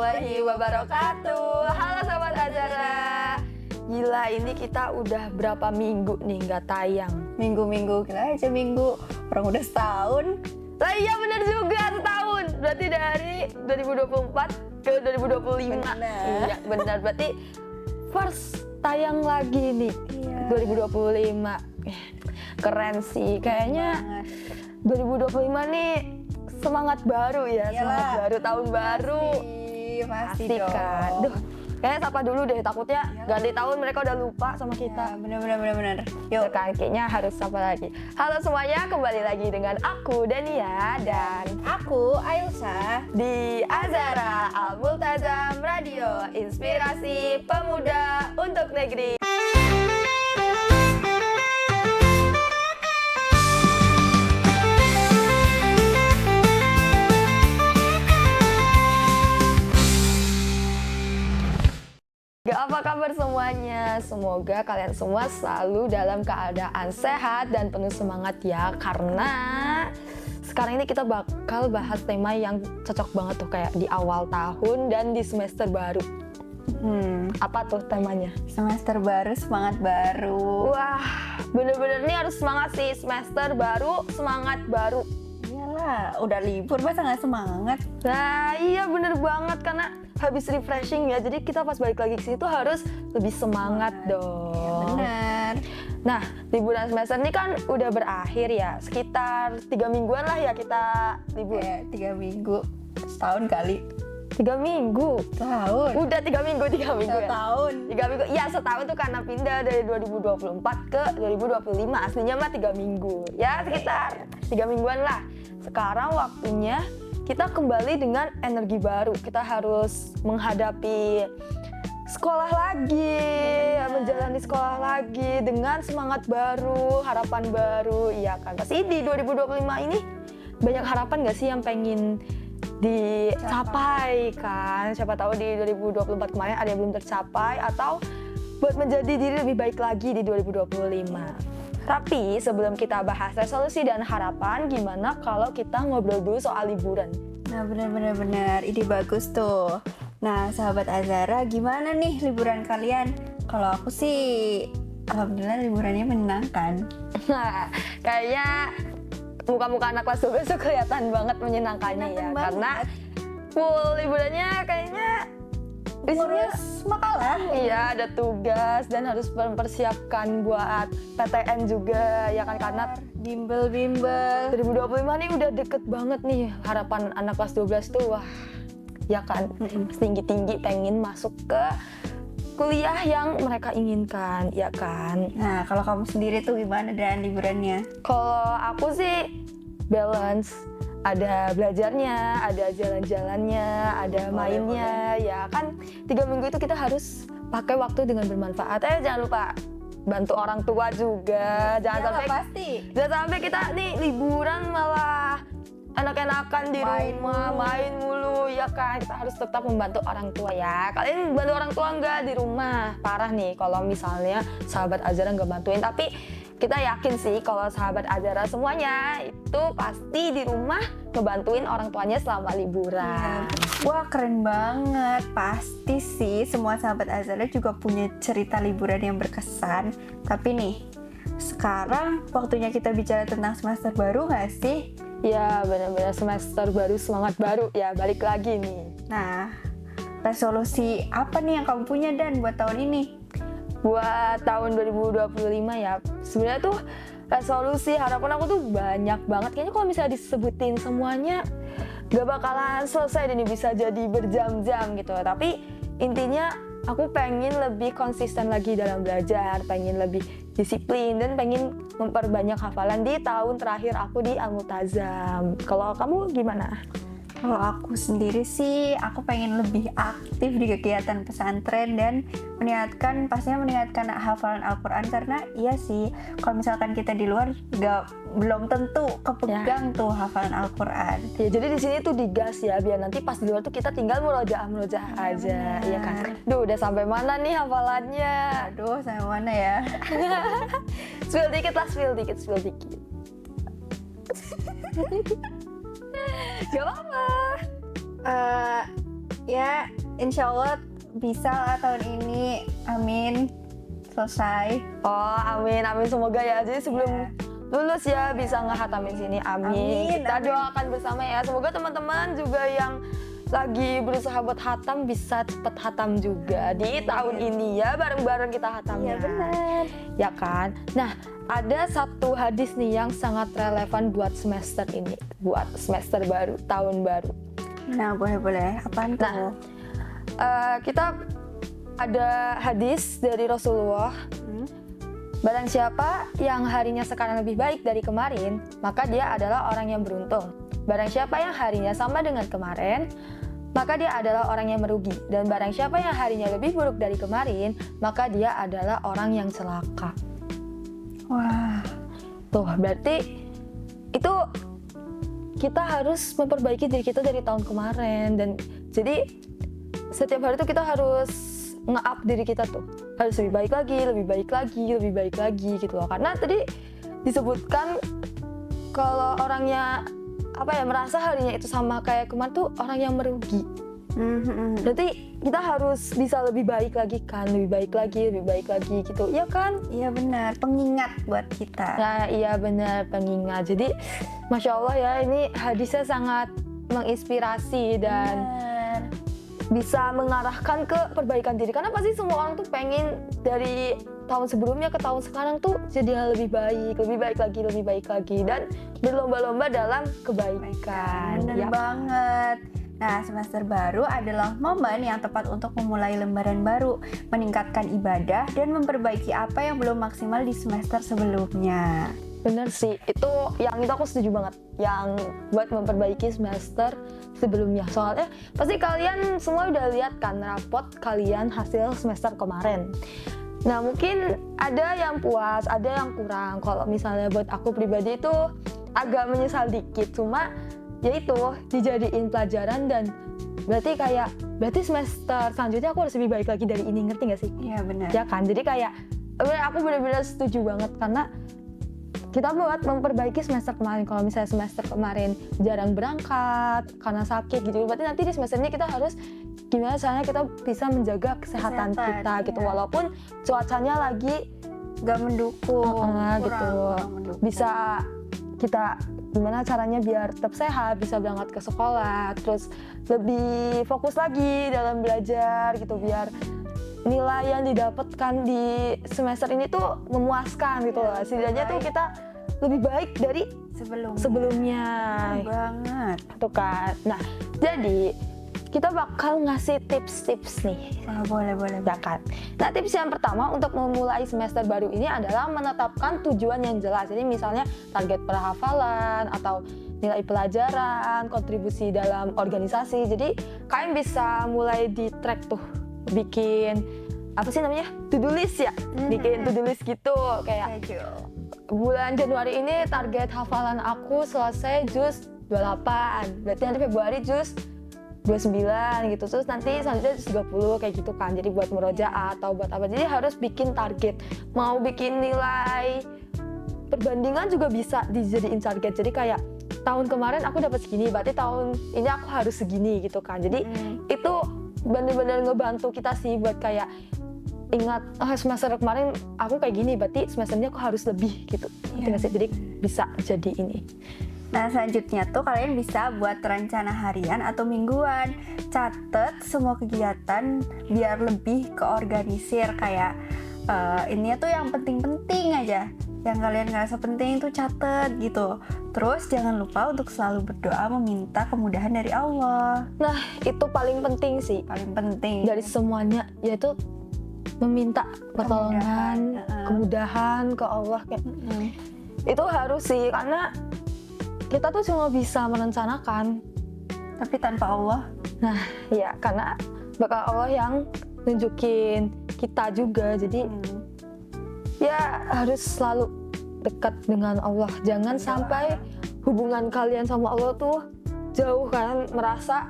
warahmatullahi wabarakatuh. Halo Sobat Azara. Gila, ini kita udah berapa minggu nih nggak tayang. Minggu-minggu, kira aja minggu. Orang udah setahun. Lah iya bener juga, setahun. Berarti dari 2024 ke 2025. Bener. Iya benar, berarti first tayang lagi nih. Iya. 2025. Keren sih, kayaknya 2025 nih semangat baru ya. Iyalah. Semangat baru, tahun baru. Pasti Asik dong. kan. Duh, kayaknya sapa dulu deh, takutnya ganti tahun mereka udah lupa sama kita. Ya, bener. Yuk. Kan, kayaknya harus sapa lagi. Halo semuanya, kembali lagi dengan aku Dania dan Aku Ailsa. di Azara Al Multazam Radio, inspirasi pemuda untuk negeri. Apa kabar semuanya? Semoga kalian semua selalu dalam keadaan sehat dan penuh semangat ya. Karena sekarang ini kita bakal bahas tema yang cocok banget tuh kayak di awal tahun dan di semester baru. Apa tuh temanya? Semester baru, semangat baru. Wah, bener-bener nih harus semangat sih. Semester baru, semangat baru. Iyalah, udah libur masa nggak semangat? Nah iya bener banget, karena habis refreshing ya, jadi kita pas balik lagi ke situ harus lebih semangat dong. Bener. Nah, liburan semester ini kan udah berakhir ya, sekitar 3 mingguan lah ya kita libur. Kayak 3 minggu, setahun kali. 3 minggu? Tahun. Udah 3 minggu ya? Setahun. 3 minggu, ya setahun tuh karena pindah dari 2024 ke 2025, aslinya mah 3 minggu. Ya sekitar 3 mingguan lah. Sekarang waktunya kita kembali dengan energi baru. Kita harus menghadapi sekolah lagi, menjalani sekolah lagi dengan semangat baru, harapan baru. Iya kan, pasti di 2025 ini banyak harapan gak sih yang pengen dicapai kan? Siapa tahu di 2024 kemarin ada yang belum tercapai, atau buat menjadi diri lebih baik lagi di 2025. Tapi sebelum kita bahas resolusi dan harapan, gimana kalau kita ngobrol dulu soal liburan? Nah bener. Ide bagus tuh. Nah sahabat Azara, gimana nih liburan kalian? Kalau aku sih alhamdulillah liburannya menyenangkan. Nah, kayaknya muka-muka anak kelas 12 tuh kelihatan banget menyenangkannya ya. Menyenangkan Karena banget. full liburannya kayaknya Ngurus makalah. iya, ada tugas dan harus mempersiapkan buat PTN juga ya kan, karena Bimbel 2025 nih udah deket banget nih. Harapan anak kelas 12 tuh wah ya kan, tinggi-tinggi pengen masuk ke kuliah yang mereka inginkan ya kan. Nah kalau kamu sendiri tuh gimana dan liburannya? Kalau aku sih balance, ada belajarnya, ada jalan-jalannya, ada mainnya. Ya kan 3 minggu itu kita harus pakai waktu dengan bermanfaat. Jangan lupa bantu orang tua juga. Jangan Pasti. sampai kita nih liburan malah enak-enakan di rumah, main mulu ya kan. Kita harus tetap membantu orang tua ya. Kalian bantu orang tua nggak di rumah? Parah nih kalau misalnya sahabat Azara nggak bantuin. Tapi kita yakin sih kalau sahabat Azara semuanya itu pasti di rumah ngebantuin orang tuanya selama liburan. Wah keren banget. Pasti sih semua sahabat Azara juga punya cerita liburan yang berkesan. Tapi nih, sekarang waktunya kita bicara tentang semester baru nggak sih? Ya benar-benar semester baru, semangat baru ya, balik lagi nih. Nah, resolusi apa nih yang kamu punya Dan buat tahun ini? Buat tahun 2025 ya, sebenarnya tuh resolusi harapan aku tuh banyak banget. Kayaknya kalau misalnya disebutin semuanya gak bakalan selesai dan bisa jadi berjam-jam gitu. Tapi intinya aku pengen lebih konsisten lagi dalam belajar, pengen lebih disiplin, dan pengen memperbanyak hafalan di tahun terakhir aku di Al Multazam. Kalau kamu gimana? Kalau aku sendiri sih, aku pengen lebih aktif di kegiatan pesantren dan pastinya meningkatkan hafalan Al-Quran. Karena iya sih, kalau misalkan kita di luar belum tentu kepegang tuh hafalan Al-Quran. Ya jadi di sini tuh digas ya, biar nanti pas di luar tuh kita tinggal murojaah aja, iya kan? Duh, udah sampai mana nih hafalannya? Aduh, sampai mana ya? Spill dikit. Gak apa-apa. Ya insya Allah bisa lah tahun ini, amin, selesai. Oh, amin, amin, semoga ya. Jadi sebelum lulus ya bisa ngehatamin sini, amin. Kita doakan bersama ya. Semoga teman-teman juga yang lagi berusaha buat hatam bisa cepet hatam juga di tahun ini ya, bareng-bareng kita hatamnya. Iya benar. Ya kan? Nah, ada satu hadis nih yang sangat relevan buat semester ini, buat semester baru, tahun baru. Nah, boleh-boleh. Apaan tuh? Nah, kita ada hadis dari Rasulullah. Barang siapa yang harinya sekarang lebih baik dari kemarin, maka dia adalah orang yang beruntung. Barang siapa yang harinya sama dengan kemarin, maka dia adalah orang yang merugi. Dan barang siapa yang harinya lebih buruk dari kemarin, maka dia adalah orang yang celaka. Wah, Tuh, berarti itu kita harus memperbaiki diri kita dari tahun kemarin. Dan jadi setiap hari tuh kita harus nge-up diri kita tuh. Harus lebih baik lagi, lebih baik lagi, lebih baik lagi gitu loh. Karena tadi disebutkan kalau orangnya merasa harinya itu sama kayak kemarin tuh orang yang merugi. Berarti kita harus bisa lebih baik lagi kan, lebih baik lagi gitu, iya kan? iya benar, pengingat buat kita. Nah iya benar, pengingat. Jadi Masya Allah ya, ini hadisnya sangat menginspirasi dan Benar. bisa mengarahkan ke perbaikan diri. Karena pasti semua orang tuh pengen dari tahun sebelumnya ke tahun sekarang tuh jadi lebih baik lagi, dan berlomba-lomba dalam kebaikan. Benar banget. Nah, semester baru adalah momen yang tepat untuk memulai lembaran baru, meningkatkan ibadah, dan memperbaiki apa yang belum maksimal di semester sebelumnya. Bener sih, itu aku setuju banget. Yang buat memperbaiki semester sebelumnya. Soalnya pasti kalian semua udah lihat kan rapot kalian hasil semester kemarin. Nah mungkin ada yang puas, ada yang kurang. Kalau misalnya buat aku pribadi itu agak menyesal dikit. Cuma ya itu dijadiin pelajaran dan berarti semester selanjutnya aku harus lebih baik lagi dari ini, ngerti gak sih? Iya benar. Ya kan, jadi kayak aku benar-benar setuju banget karena kita buat memperbaiki semester kemarin. Kalau misalnya semester kemarin jarang berangkat karena sakit gitu, berarti nanti di semester ini kita harus gimana caranya kita bisa menjaga kesehatan kita gitu, walaupun cuacanya lagi gak mendukung, gitu. kurang mendukung. Bisa kita gimana caranya biar tetap sehat, bisa berangkat ke sekolah, terus lebih fokus lagi dalam belajar gitu, biar nilai yang didapatkan di semester ini tuh memuaskan gitu loh. Setidaknya tuh kita lebih baik dari sebelumnya. Banget. Tuh kan. Nah, jadi kita bakal ngasih tips-tips nih. Boleh. Ya kan? Nah, tips yang pertama untuk memulai semester baru ini adalah menetapkan tujuan yang jelas. Jadi misalnya target perhafalan atau nilai pelajaran, kontribusi dalam organisasi. Jadi kalian bisa mulai di track tuh, bikin to-do list ya. Bikin to-do list gitu kayak bulan Januari ini target hafalan aku selesai juz 28. Berarti nanti Februari juz 29 gitu, terus nanti selanjutnya 30 kayak gitu kan. Jadi buat murojaah atau buat apa, jadi harus bikin target. Mau bikin nilai perbandingan juga bisa dijadiin target. Jadi kayak tahun kemarin aku dapat segini, berarti tahun ini aku harus segini gitu kan. Jadi itu benar-benar ngebantu kita sih buat kayak ingat, semester kemarin aku kayak gini, berarti semester ini aku harus lebih gitu. Jadi bisa jadi ini. Nah, selanjutnya tuh kalian bisa buat rencana harian atau mingguan. Catet semua kegiatan biar lebih keorganisir. Kayak ini tuh yang penting-penting aja. Yang kalian ngerasa penting itu catet gitu. Terus jangan lupa untuk selalu berdoa meminta kemudahan dari Allah. Nah, itu paling penting sih. Paling penting. Dari semuanya, yaitu meminta pertolongan, kemudahan ke Allah. Kayak itu harus sih, karena kita tuh cuma bisa merencanakan, tapi tanpa Allah. Nah, ya karena bakal Allah yang nunjukin kita juga. Jadi ya harus selalu dekat dengan Allah. Jangan sampai hubungan kalian sama Allah tuh jauh, kan, merasa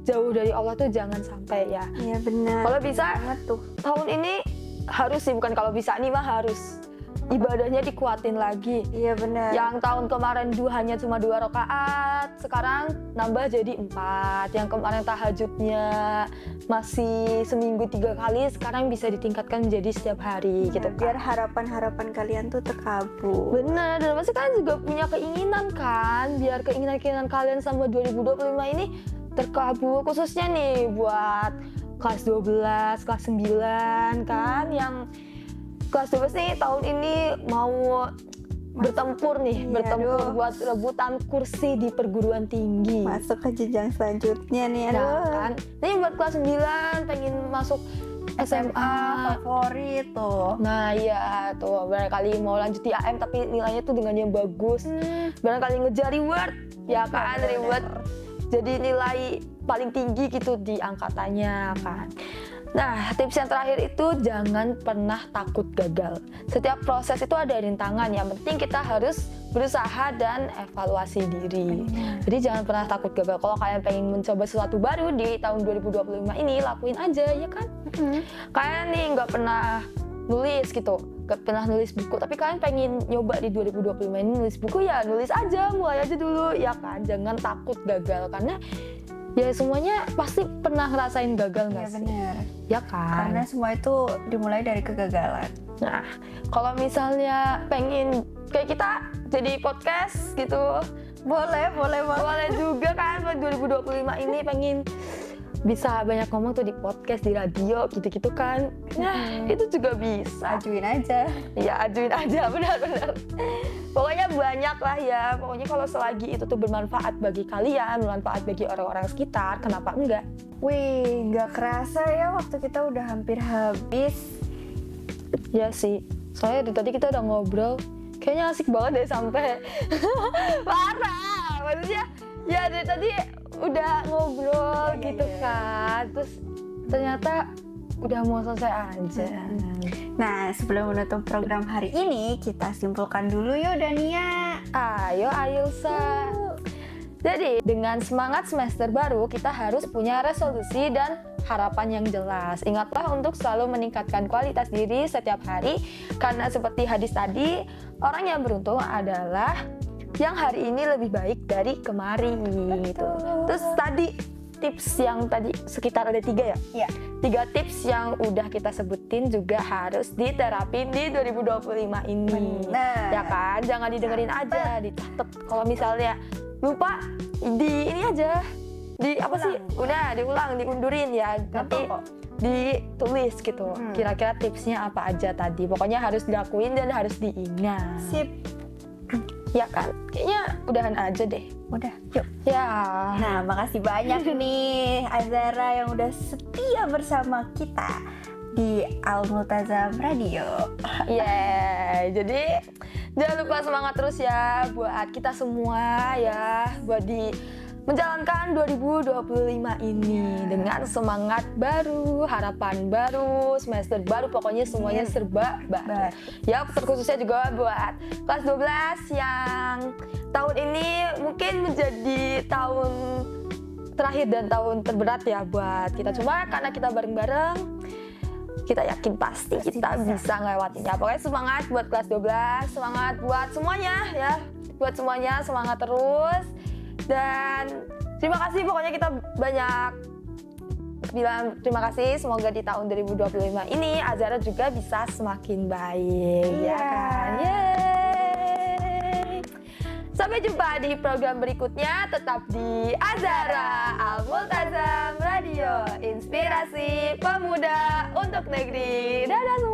jauh dari Allah tuh jangan sampai ya. Iya benar. Kalau bisa banget tuh. Tahun ini harus sih, bukan kalau bisa nih mah harus. ibadahnya dikuatin lagi. Iya benar. Yang tahun kemarin hanya cuma 2 rakaat, sekarang nambah jadi 4. Yang kemarin tahajudnya masih seminggu 3 kali, sekarang bisa ditingkatkan menjadi setiap hari gitu kan. Biar harapan-harapan kalian tuh terkabul. Bener, dan pasti kalian juga punya keinginan kan, biar keinginan-keinginan kalian sama 2025 ini terkabul, khususnya nih buat kelas 12, kelas 9 kan, yang kelas 12 nih tahun ini mau bertempur nih, Iya, bertempur aduh. buat rebutan kursi di perguruan tinggi. Masuk ke jenjang selanjutnya nih, Nah, aduh. kan, ini buat kelas 9 pengen masuk SMA. favorit tuh. Nah iya tuh, barangkali mau lanjut di AM tapi nilainya tuh dengan yang bagus. Barangkali ngejar reward, ya kan, Bener. reward. Jadi nilai paling tinggi gitu di angkatannya kan. Nah, tips yang terakhir itu jangan pernah takut gagal. Setiap proses itu ada rintangan, yang penting kita harus berusaha dan evaluasi diri. Jadi jangan pernah takut gagal. Kalau kalian pengen mencoba sesuatu baru di tahun 2025 ini, lakuin aja ya kan. Kalian nih nggak pernah nulis gitu, nggak pernah nulis buku, tapi kalian pengen nyoba di 2025 ini nulis buku, ya nulis aja, mulai aja dulu ya kan. Jangan takut gagal, karena ya semuanya pasti pernah ngerasain gagal nggak Iya sih? benar. Ya kan. Karena semua itu dimulai dari kegagalan. Nah, kalau misalnya pengen kayak kita jadi podcast gitu, Boleh banget. boleh juga kan buat 2025 ini pengen bisa banyak ngomong tuh di podcast, di radio gitu-gitu kan. Nah, itu juga bisa. Ajuin aja. Ya ajuin aja, benar-benar. Pokoknya banyak lah ya. Pokoknya kalau selagi itu tuh bermanfaat bagi kalian, bermanfaat bagi orang-orang sekitar, kenapa enggak? Wih, nggak kerasa ya waktu kita udah hampir habis. Ya sih. Soalnya dari tadi kita udah ngobrol, kayaknya asik banget deh sampai parah. Maksudnya ya dari tadi udah ngobrol Iya, gitu iya. kan. Terus ternyata udah mau selesai aja. Nah, sebelum menutup program hari ini, kita simpulkan dulu yuk Dania. Ayo Ayulsa. Jadi dengan semangat semester baru, kita harus punya resolusi dan harapan yang jelas. Ingatlah untuk selalu meningkatkan kualitas diri setiap hari, karena seperti hadis tadi, orang yang beruntung adalah yang hari ini lebih baik dari kemarin. Gitu. Terus tadi tips yang tadi sekitar ada 3 ya? Iya. 3 tips yang udah kita sebutin juga harus diterapin di 2025 ini. Benar. Ya kan? Jangan didengerin aja, dicatat. Kalau misalnya lupa, di ini aja. Di apa sih? Udah diulang, diundurin ya. Nanti kok. ditulis gitu. Kira-kira tipsnya apa aja tadi. Pokoknya harus dilakuin dan harus diingat. Sip. Ya kan? Kayaknya udahan aja deh. Udah, yuk. Ya. Nah, makasih banyak nih Azara yang udah setia bersama kita di Al Multazam Radio. Jadi jangan lupa semangat terus ya buat kita semua ya, buat menjalankan 2025 ini dengan semangat baru, harapan baru, semester baru, pokoknya semuanya serba baru. Ya, terkhususnya juga buat kelas 12 yang tahun ini mungkin menjadi tahun terakhir dan tahun terberat ya buat kita. Cuma karena kita bareng-bareng, kita yakin pasti kita bisa ngelewatinnya. Pokoknya semangat buat kelas 12, semangat buat semuanya ya. Buat semuanya semangat terus. Dan terima kasih, pokoknya kita banyak bilang terima kasih. Semoga di tahun 2025 ini Azara juga bisa semakin baik. Ya kan? Yeay. Sampai jumpa di program berikutnya. Tetap di Azara Al Multazam Radio, inspirasi pemuda untuk negeri. Dadah semua.